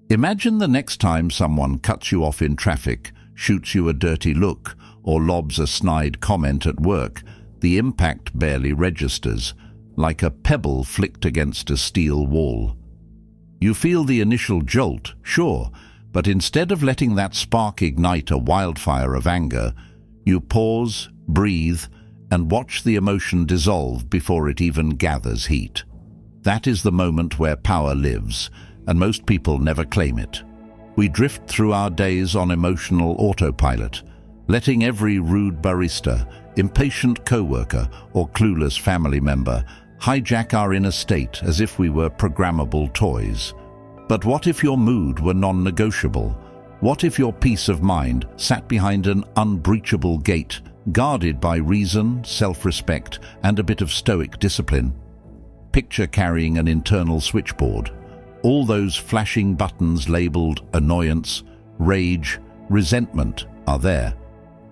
Imagine the next time someone cuts you off in traffic, shoots you a dirty look, or lobs a snide comment at work. The impact barely registers, like a pebble flicked against a steel wall. You feel the initial jolt, sure, but instead of letting that spark ignite a wildfire of anger, you pause, breathe, and watch the emotion dissolve before it even gathers heat. That is the moment where power lives, and most people never claim it. We drift through our days on emotional autopilot, letting every rude barista, impatient coworker, or clueless family member hijack our inner state as if we were programmable toys. But what if your mood were non-negotiable? What if your peace of mind sat behind an unbreachable gate, guarded by reason, self-respect, and a bit of stoic discipline? Picture carrying an internal switchboard. All those flashing buttons labeled annoyance, rage, resentment are there,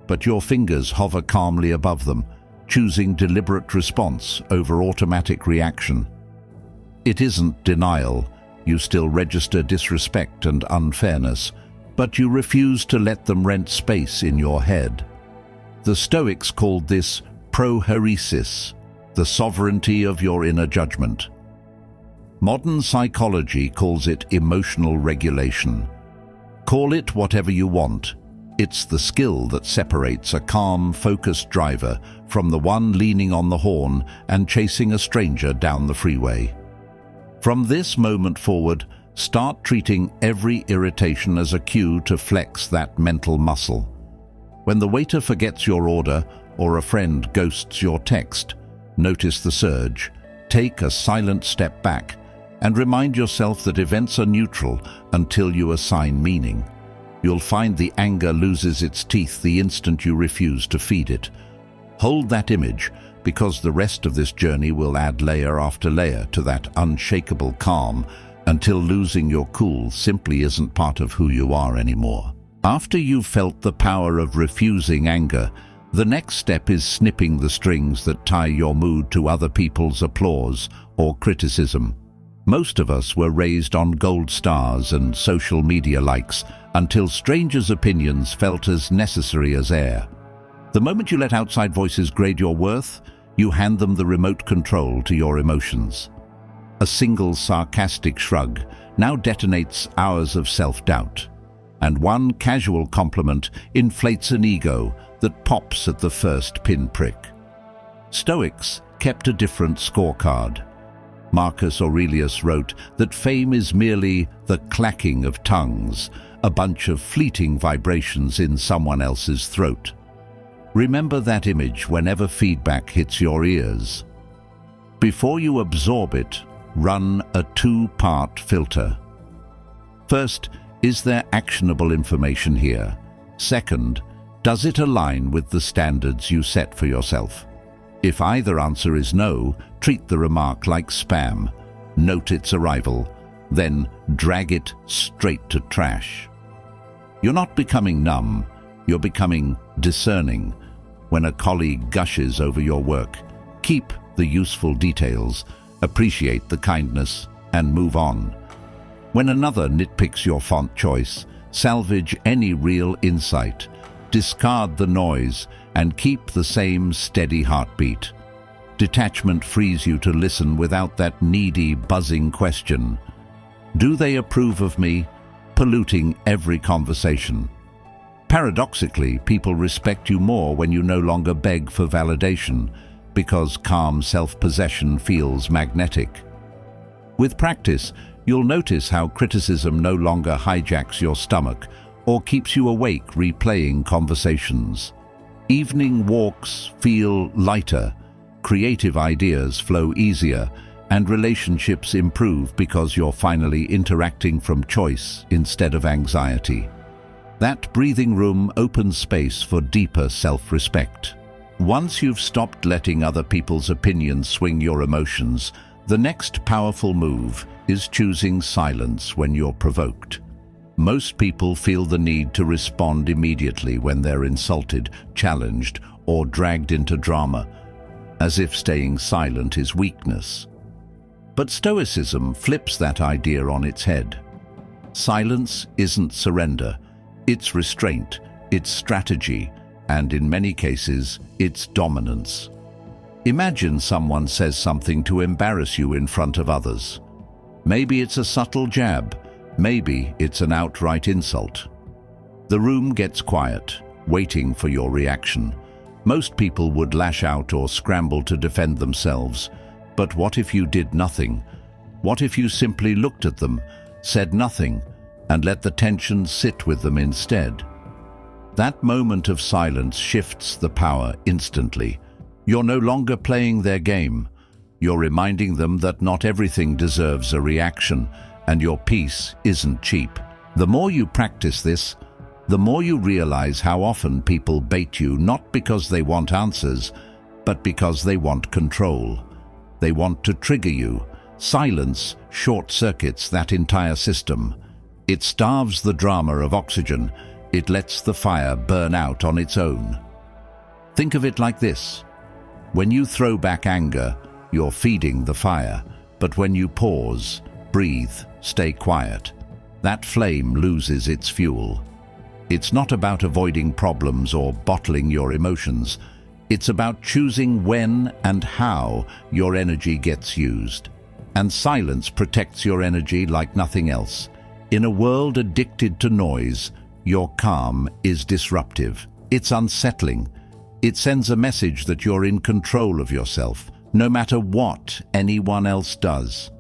but your fingers hover calmly above them, choosing deliberate response over automatic reaction. It isn't denial. You still register disrespect and unfairness, but you refuse to let them rent space in your head. The Stoics called this prohairesis, the sovereignty of your inner judgment. Modern psychology calls it emotional regulation. Call it whatever you want. It's the skill that separates a calm, focused driver from the one leaning on the horn and chasing a stranger down the freeway. From this moment forward, start treating every irritation as a cue to flex that mental muscle. When the waiter forgets your order or a friend ghosts your text, notice the surge, take a silent step back, and remind yourself that events are neutral until you assign meaning. You'll find the anger loses its teeth the instant you refuse to feed it. Hold that image, because the rest of this journey will add layer after layer to that unshakable calm until losing your cool simply isn't part of who you are anymore. After you've felt the power of refusing anger, the next step is snipping the strings that tie your mood to other people's applause or criticism. Most of us were raised on gold stars and social media likes until strangers' opinions felt as necessary as air. The moment you let outside voices grade your worth, you hand them the remote control to your emotions. A single sarcastic shrug now detonates hours of self-doubt, and one casual compliment inflates an ego that pops at the first pinprick. Stoics kept a different scorecard. Marcus Aurelius wrote that fame is merely the clacking of tongues, a bunch of fleeting vibrations in someone else's throat. Remember that image whenever feedback hits your ears. Before you absorb it, run a two-part filter. First, is there actionable information here? Second, does it align with the standards you set for yourself? If either answer is no, treat the remark like spam, note its arrival, then drag it straight to trash. You're not becoming numb, you're becoming discerning. When a colleague gushes over your work, keep the useful details, appreciate the kindness, and move on. When another nitpicks your font choice, salvage any real insight, discard the noise, and keep the same steady heartbeat. Detachment frees you to listen without that needy, buzzing question. Do they approve of me? Polluting every conversation. Paradoxically, people respect you more when you no longer beg for validation, because calm self-possession feels magnetic. With practice, you'll notice how criticism no longer hijacks your stomach or keeps you awake replaying conversations. Evening walks feel lighter, creative ideas flow easier, and relationships improve because you're finally interacting from choice instead of anxiety. That breathing room opens space for deeper self-respect. Once you've stopped letting other people's opinions swing your emotions, the next powerful move is choosing silence when you're provoked. Most people feel the need to respond immediately when they're insulted, challenged, or dragged into drama, as if staying silent is weakness. But Stoicism flips that idea on its head. Silence isn't surrender. It's restraint, it's strategy, and in many cases, it's dominance. Imagine someone says something to embarrass you in front of others. Maybe it's a subtle jab, maybe it's an outright insult. The room gets quiet, waiting for your reaction. Most people would lash out or scramble to defend themselves. But what if you did nothing? What if you simply looked at them, said nothing, and let the tension sit with them instead? That moment of silence shifts the power instantly. You're no longer playing their game. You're reminding them that not everything deserves a reaction, and your peace isn't cheap. The more you practice this, the more you realize how often people bait you not because they want answers, but because they want control. They want to trigger you. Silence short-circuits that entire system. It starves the drama of oxygen. It lets the fire burn out on its own. Think of it like this. When you throw back anger, you're feeding the fire. But when you pause, breathe, stay quiet, that flame loses its fuel. It's not about avoiding problems or bottling your emotions. It's about choosing when and how your energy gets used. And silence protects your energy like nothing else. In a world addicted to noise, your calm is disruptive. It's unsettling. It sends a message that you're in control of yourself, no matter what anyone else does.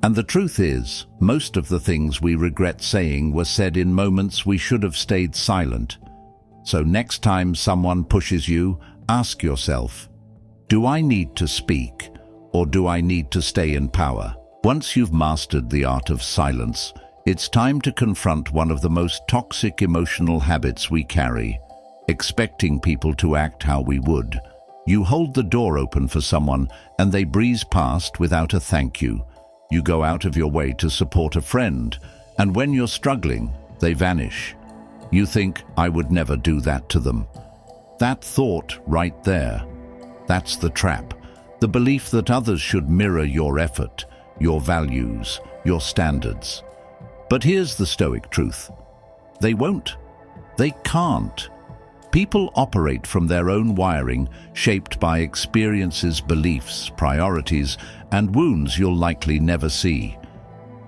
And the truth is, most of the things we regret saying were said in moments we should have stayed silent. So next time someone pushes you, ask yourself, do I need to speak, or do I need to stay in power? Once you've mastered the art of silence, it's time to confront one of the most toxic emotional habits we carry, expecting people to act how we would. You hold the door open for someone and they breeze past without a thank you. You go out of your way to support a friend, and when you're struggling, they vanish. You think, I would never do that to them. That thought right there, that's the trap. The belief that others should mirror your effort, your values, your standards. But here's the Stoic truth. They won't. They can't. People operate from their own wiring, shaped by experiences, beliefs, priorities, and wounds you'll likely never see.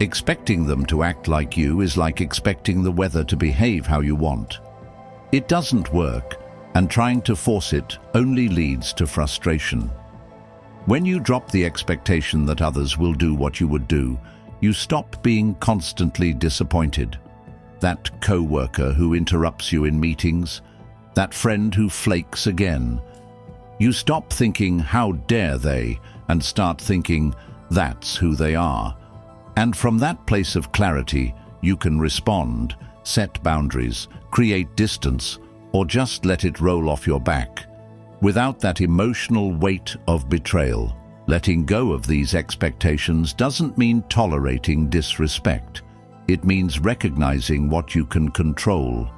Expecting them to act like you is like expecting the weather to behave how you want. It doesn't work, and trying to force it only leads to frustration. When you drop the expectation that others will do what you would do, you stop being constantly disappointed. That co-worker who interrupts you in meetings, that friend who flakes again. You stop thinking, how dare they, and start thinking, that's who they are. And from that place of clarity, you can respond, set boundaries, create distance, or just let it roll off your back. Without that emotional weight of betrayal, letting go of these expectations doesn't mean tolerating disrespect. It means recognizing what you can control,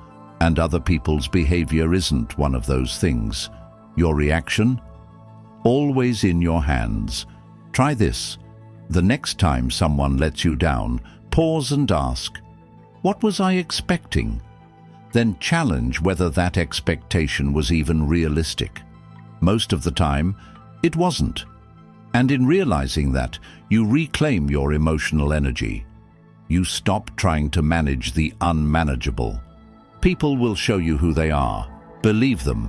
and other people's behavior isn't one of those things. Your reaction? Always in your hands. Try this. The next time someone lets you down, pause and ask, what was I expecting? Then challenge whether that expectation was even realistic. Most of the time, it wasn't. And in realizing that, you reclaim your emotional energy. You stop trying to manage the unmanageable. People will show you who they are, believe them,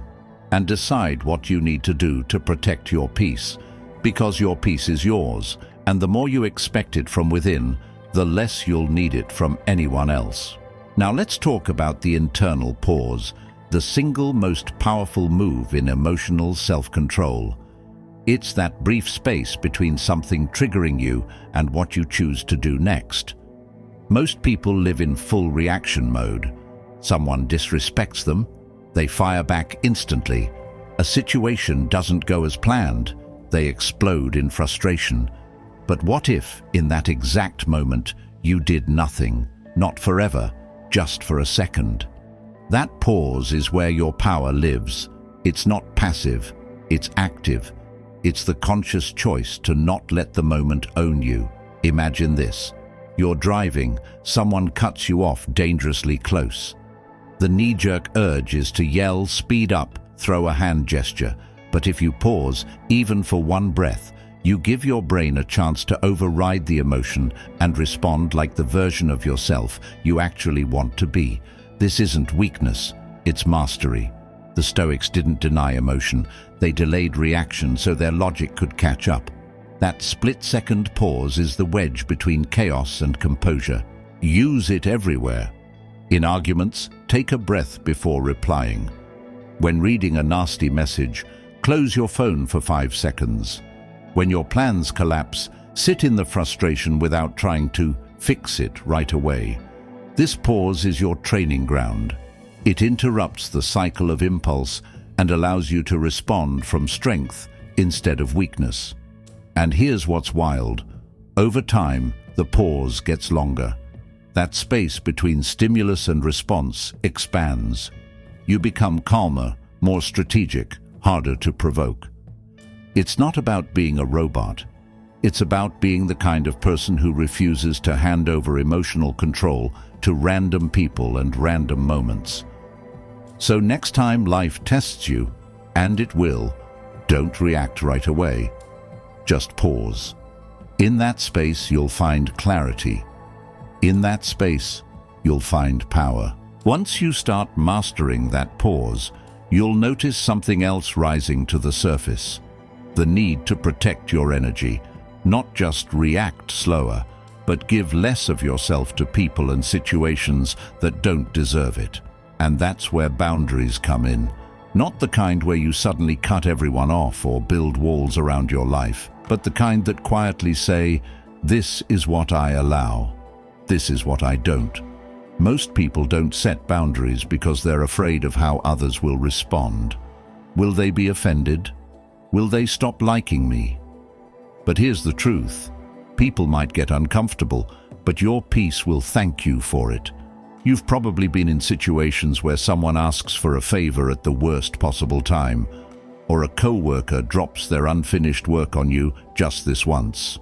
and decide what you need to do to protect your peace, because your peace is yours, and the more you expect it from within, the less you'll need it from anyone else. Now let's talk about the internal pause, the single most powerful move in emotional self-control. It's that brief space between something triggering you and what you choose to do next. Most people live in full reaction mode. Someone disrespects them, they fire back instantly. A situation doesn't go as planned, they explode in frustration. But what if, in that exact moment, you did nothing, not forever, just for a second? That pause is where your power lives. It's not passive, it's active. It's the conscious choice to not let the moment own you. Imagine this. You're driving, someone cuts you off dangerously close. The knee-jerk urge is to yell, speed up, throw a hand gesture. But if you pause, even for one breath, you give your brain a chance to override the emotion and respond like the version of yourself you actually want to be. This isn't weakness, it's mastery. The Stoics didn't deny emotion, they delayed reaction so their logic could catch up. That split-second pause is the wedge between chaos and composure. Use it everywhere. In arguments, take a breath before replying. When reading a nasty message, close your phone for 5 seconds. When your plans collapse, sit in the frustration without trying to fix it right away. This pause is your training ground. It interrupts the cycle of impulse and allows you to respond from strength instead of weakness. And here's what's wild. Over time, the pause gets longer. That space between stimulus and response expands. You become calmer, more strategic, harder to provoke. It's not about being a robot. It's about being the kind of person who refuses to hand over emotional control to random people and random moments. So next time life tests you, and it will, don't react right away. Just pause. In that space, you'll find clarity. In that space, you'll find power. Once you start mastering that pause, you'll notice something else rising to the surface. The need to protect your energy, not just react slower, but give less of yourself to people and situations that don't deserve it. And that's where boundaries come in. Not the kind where you suddenly cut everyone off or build walls around your life, but the kind that quietly say, this is what I allow, this is what I don't. Most people don't set boundaries because they're afraid of how others will respond. Will they be offended? Will they stop liking me? But here's the truth. People might get uncomfortable, but your peace will thank you for it. You've probably been in situations where someone asks for a favor at the worst possible time, or a coworker drops their unfinished work on you just this once,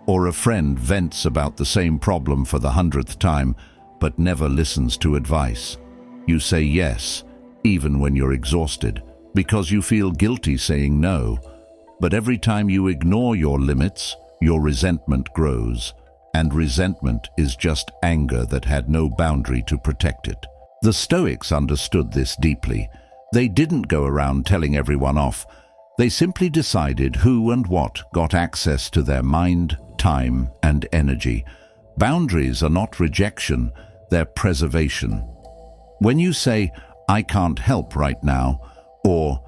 or a friend vents about the same problem for the 100th time but never listens to advice. You say yes, even when you're exhausted, because you feel guilty saying no. But every time you ignore your limits, your resentment grows. And resentment is just anger that had no boundary to protect it. The Stoics understood this deeply. They didn't go around telling everyone off. They simply decided who and what got access to their mind, time, and energy. Boundaries are not rejection, they're preservation. When you say, I can't help right now, or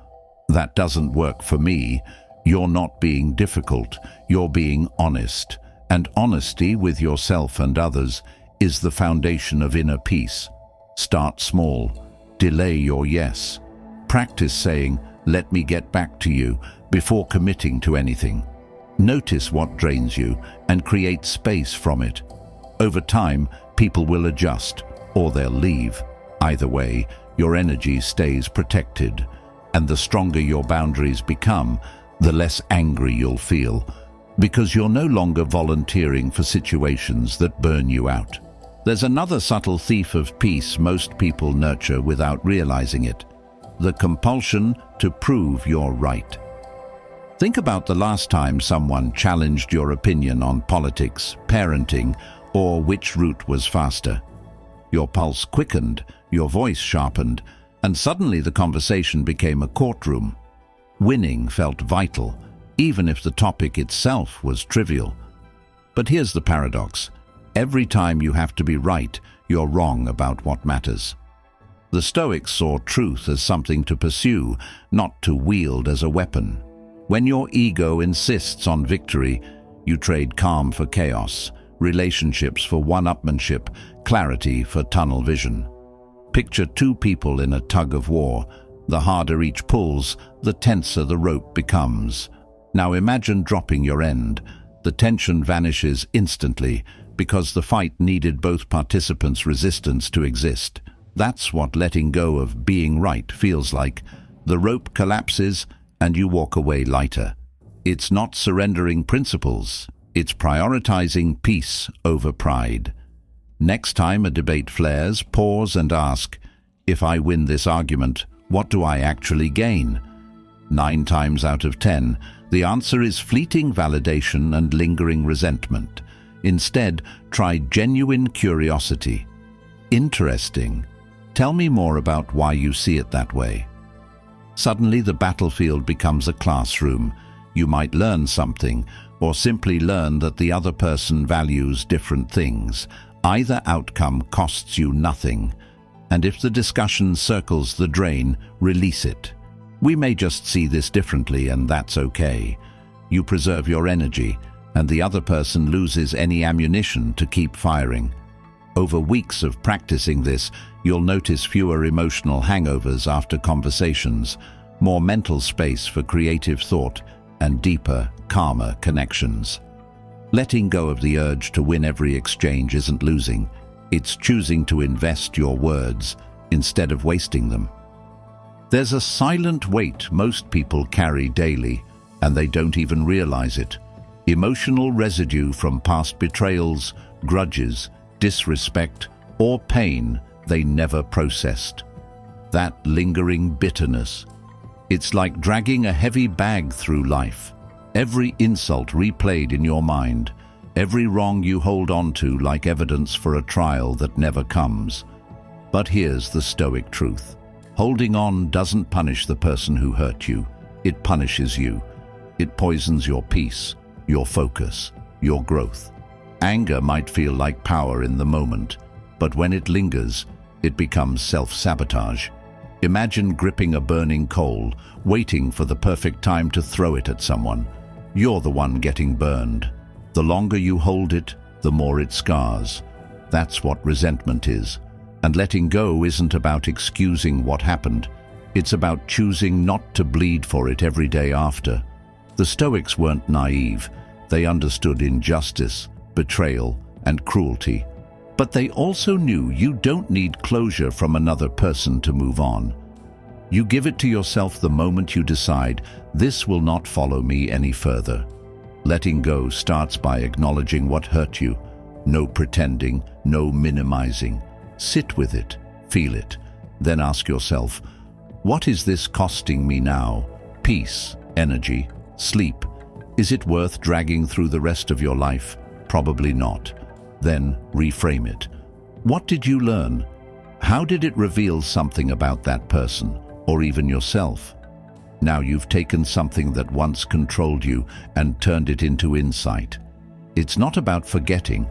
that doesn't work for me, you're not being difficult, you're being honest. And honesty with yourself and others is the foundation of inner peace. Start small. Delay your yes. Practice saying, let me get back to you, before committing to anything. Notice what drains you and create space from it. Over time, people will adjust, or they'll leave. Either way, your energy stays protected. And the stronger your boundaries become, the less angry you'll feel, because you're no longer volunteering for situations that burn you out. There's another subtle thief of peace most people nurture without realizing it: the compulsion to prove you're right. Think about the last time someone challenged your opinion on politics, parenting, or which route was faster. Your pulse quickened, your voice sharpened, and suddenly the conversation became a courtroom. Winning felt vital, even if the topic itself was trivial. But here's the paradox. Every time you have to be right, you're wrong about what matters. The Stoics saw truth as something to pursue, not to wield as a weapon. When your ego insists on victory, you trade calm for chaos, relationships for one-upmanship, clarity for tunnel vision. Picture two people in a tug of war. The harder each pulls, the tenser the rope becomes. Now imagine dropping your end. The tension vanishes instantly because the fight needed both participants' resistance to exist. That's what letting go of being right feels like. The rope collapses and you walk away lighter. It's not surrendering principles. It's prioritizing peace over pride. Next time a debate flares, pause and ask, if I win this argument, what do I actually gain? 9 times out of 10, the answer is fleeting validation and lingering resentment. Instead, try genuine curiosity. Interesting. Tell me more about why you see it that way. Suddenly, the battlefield becomes a classroom. You might learn something, or simply learn that the other person values different things. Either outcome costs you nothing. And if the discussion circles the drain, release it. We may just see this differently, and that's okay. You preserve your energy, and the other person loses any ammunition to keep firing. Over weeks of practicing this, you'll notice fewer emotional hangovers after conversations, more mental space for creative thought, and deeper, calmer connections. Letting go of the urge to win every exchange isn't losing. It's choosing to invest your words instead of wasting them. There's a silent weight most people carry daily, and they don't even realize it. Emotional residue from past betrayals, grudges, disrespect, or pain they never processed. That lingering bitterness. It's like dragging a heavy bag through life. Every insult replayed in your mind, every wrong you hold on to like evidence for a trial that never comes. But here's the Stoic truth. Holding on doesn't punish the person who hurt you. It punishes you. It poisons your peace, your focus, your growth. Anger might feel like power in the moment, but when it lingers, it becomes self-sabotage. Imagine gripping a burning coal, waiting for the perfect time to throw it at someone. You're the one getting burned. The longer you hold it, the more it scars. That's what resentment is. And letting go isn't about excusing what happened. It's about choosing not to bleed for it every day after. The Stoics weren't naive. They understood injustice, betrayal, and cruelty. But they also knew you don't need closure from another person to move on. You give it to yourself the moment you decide, this will not follow me any further. Letting go starts by acknowledging what hurt you. No pretending, no minimizing. Sit with it, feel it, then ask yourself, what is this costing me now? Peace, energy, sleep. Is it worth dragging through the rest of your life? Probably not. Then reframe it. What did you learn? How did it reveal something about that person, or even yourself? Now you've taken something that once controlled you and turned it into insight. It's not about forgetting.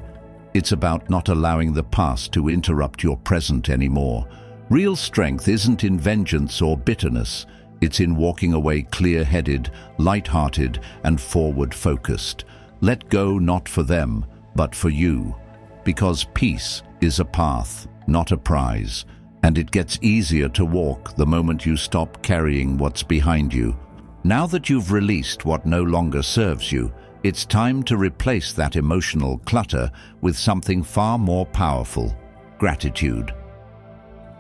It's about not allowing the past to interrupt your present anymore. Real strength isn't in vengeance or bitterness. It's in walking away clear-headed, light-hearted, and forward-focused. Let go not for them, but for you. Because peace is a path, not a prize. And it gets easier to walk the moment you stop carrying what's behind you. Now that you've released what no longer serves you, it's time to replace that emotional clutter with something far more powerful: gratitude.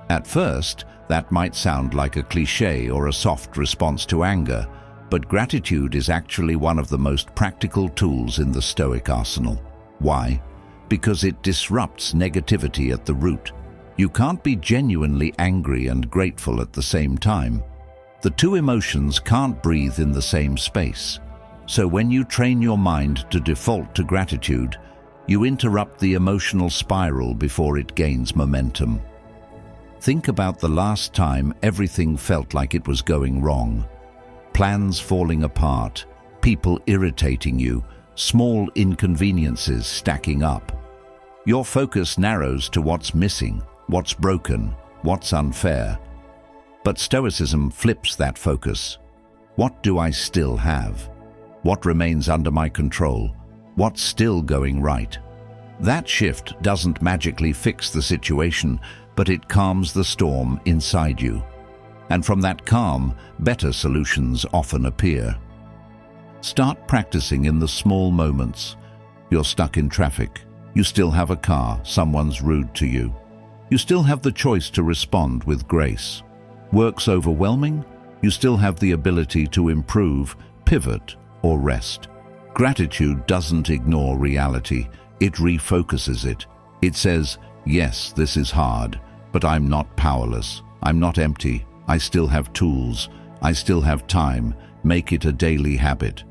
At first, that might sound like a cliché or a soft response to anger, but gratitude is actually one of the most practical tools in the Stoic arsenal. Why? Because it disrupts negativity at the root. You can't be genuinely angry and grateful at the same time. The two emotions can't breathe in the same space. So when you train your mind to default to gratitude, you interrupt the emotional spiral before it gains momentum. Think about the last time everything felt like it was going wrong. Plans falling apart, people irritating you, small inconveniences stacking up. Your focus narrows to what's missing, what's broken, what's unfair. But Stoicism flips that focus. What do I still have? What remains under my control? What's still going right? That shift doesn't magically fix the situation, but it calms the storm inside you. And from that calm, better solutions often appear. Start practicing in the small moments. You're stuck in traffic. You still have a car. Someone's rude to you. You still have the choice to respond with grace. Work's overwhelming. You still have the ability to improve, pivot, or rest. Gratitude doesn't ignore reality, it refocuses it. It says, yes, this is hard, but I'm not powerless. I'm not empty. I still have tools. I still have time. Make it a daily habit.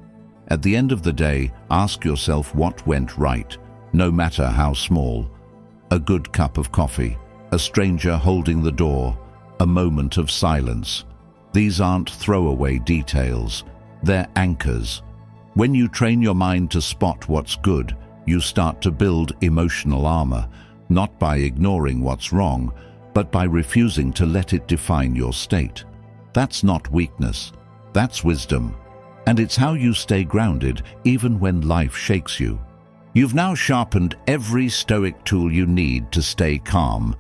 At the end of the day, ask yourself what went right, no matter how small. A good cup of coffee, a stranger holding the door, a moment of silence. These aren't throwaway details. They're anchors. When you train your mind to spot what's good, you start to build emotional armor, not by ignoring what's wrong, but by refusing to let it define your state. That's not weakness. That's wisdom. And it's how you stay grounded even when life shakes you. You've now sharpened every Stoic tool you need to stay calm,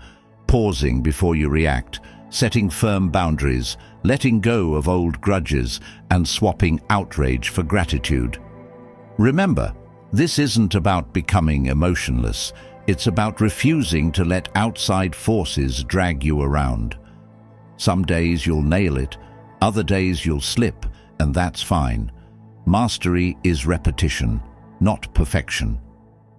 pausing before you react, setting firm boundaries, letting go of old grudges, and swapping outrage for gratitude. Remember, this isn't about becoming emotionless. It's about refusing to let outside forces drag you around. Some days you'll nail it, other days you'll slip, and that's fine. Mastery is repetition, not perfection.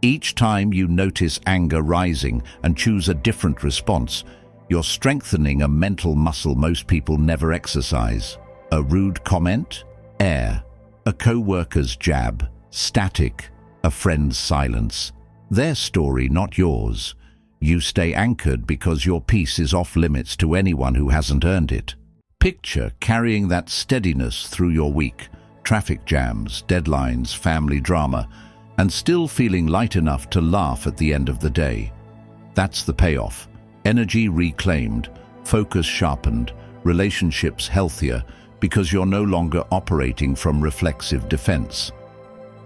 Each time you notice anger rising and choose a different response, you're strengthening a mental muscle most people never exercise. A rude comment? Air. A co-worker's jab? Static. A friend's silence. Their story, not yours. You stay anchored because your peace is off limits to anyone who hasn't earned it. Picture carrying that steadiness through your week, traffic jams, deadlines, family drama, and still feeling light enough to laugh at the end of the day. That's the payoff. Energy reclaimed, focus sharpened, relationships healthier, because you're no longer operating from reflexive defense.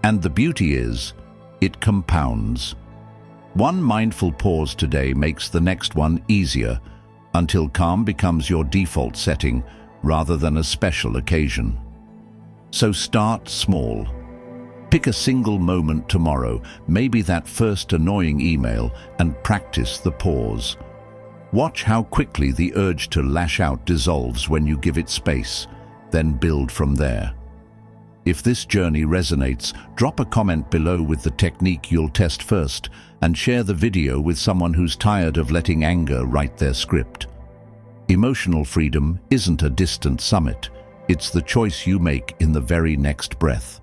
And the beauty is, it compounds. One mindful pause today makes the next one easier, until calm becomes your default setting rather than a special occasion. So start small. Pick a single moment tomorrow, maybe that first annoying email, and practice the pause. Watch how quickly the urge to lash out dissolves when you give it space, then build from there. If this journey resonates, drop a comment below with the technique you'll test first and share the video with someone who's tired of letting anger write their script. Emotional freedom isn't a distant summit. It's the choice you make in the very next breath.